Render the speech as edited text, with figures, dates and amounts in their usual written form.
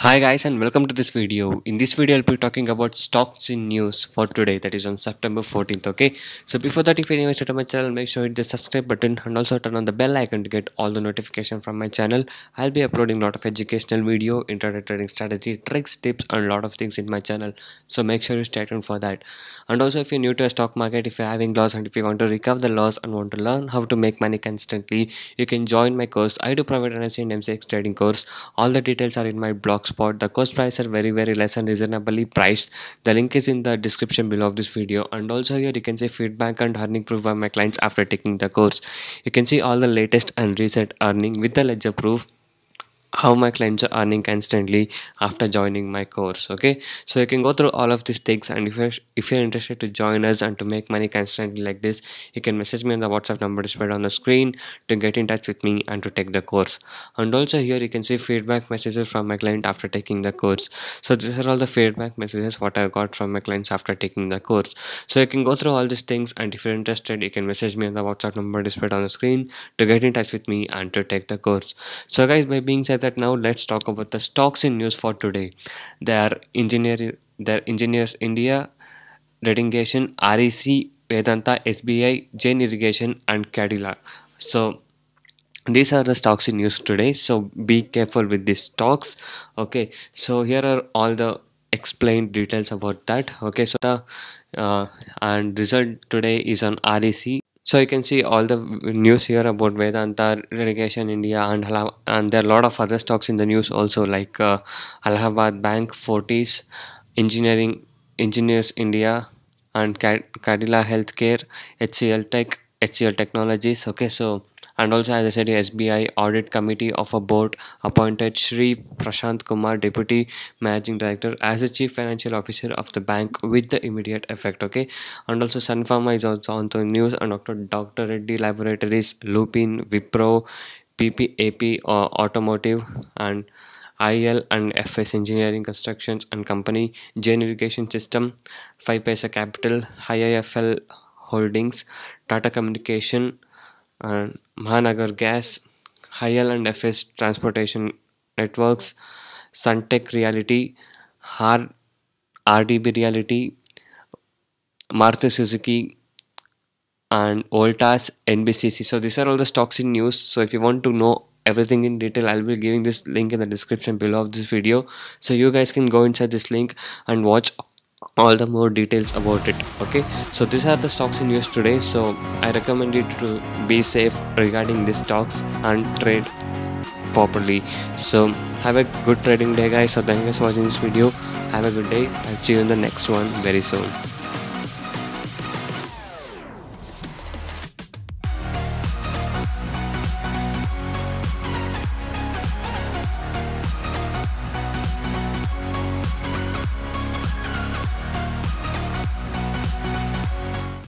Hi guys and welcome to this video. In this video I'll be talking about stocks in news for today, that is on September 14th. Okay, so before that, if you're new to my channel, make sure you hit the subscribe button and also turn on the bell icon to get all the notification from my channel. I'll be uploading a lot of educational video, intraday trading strategy, tricks, tips and a lot of things in my channel, so make sure you stay tuned for that. And also, if you're new to a stock market, if you're having loss and if you want to recover the loss and want to learn how to make money constantly, you can join my course. I do provide an MCX trading course. All the details are in my blog spot. The course price are very less and reasonably priced. The link is in the description below of this video, and also here you can see feedback and earning proof by my clients after taking the course. You can see all the latest and recent earning with the ledger proof, how my clients are earning constantly after joining my course. Okay, so you can go through all of these things, and if you're interested to join us and to make money constantly like this, you can message me on the WhatsApp number displayed on the screen to get in touch with me and to take the course. And also here you can see feedback messages from my client after taking the course. So these are all the feedback messages what I got from my clients after taking the course. So you can go through all these things, and if you're interested, you can message me on the WhatsApp number displayed on the screen to get in touch with me and to take the course. So guys, by being said that, now let's talk about the stocks in news for today. They are Engineers India, Irrigation, REC, Vedanta, SBI, Jain Irrigation and Cadila. So these are the stocks in news today, so be careful with these stocks. Okay, so here are all the explained details about that. Okay, so the and result today is on REC. So you can see all the news here about Vedanta, Irrigation India and there are a lot of other stocks in the news also, like Allahabad Bank, Fortis, Engineers India and Cadila Healthcare, HCL Tech, HCL Technologies. Okay, so and also, as I said, SBI Audit Committee of a board appointed Shri Prashant Kumar, Deputy Managing Director, as the Chief Financial Officer of the bank with the immediate effect. Okay, and also Sun Pharma is also on the news, and Dr. Reddy Laboratories, Lupin, Wipro, PPAP Automotive and IL and FS Engineering Constructions and Company, Jain Irrigation System, 5 Paisa Capital, IIFL Holdings, Tata Communication and Mahanagar Gas, HIL and FS Transportation Networks, Suntech Reality, RDB Reality, Maruti Suzuki and Voltas, NBCC. So these are all the stocks in news. So if you want to know everything in detail, I'll be giving this link in the description below of this video, so you guys can go inside this link and watch all the more details about it. Okay, so these are the stocks in news today, so I recommend you to be safe regarding these stocks and trade properly. So have a good trading day guys. So thank you guys for watching this video. Have a good day. I'll see you in the next one very soon.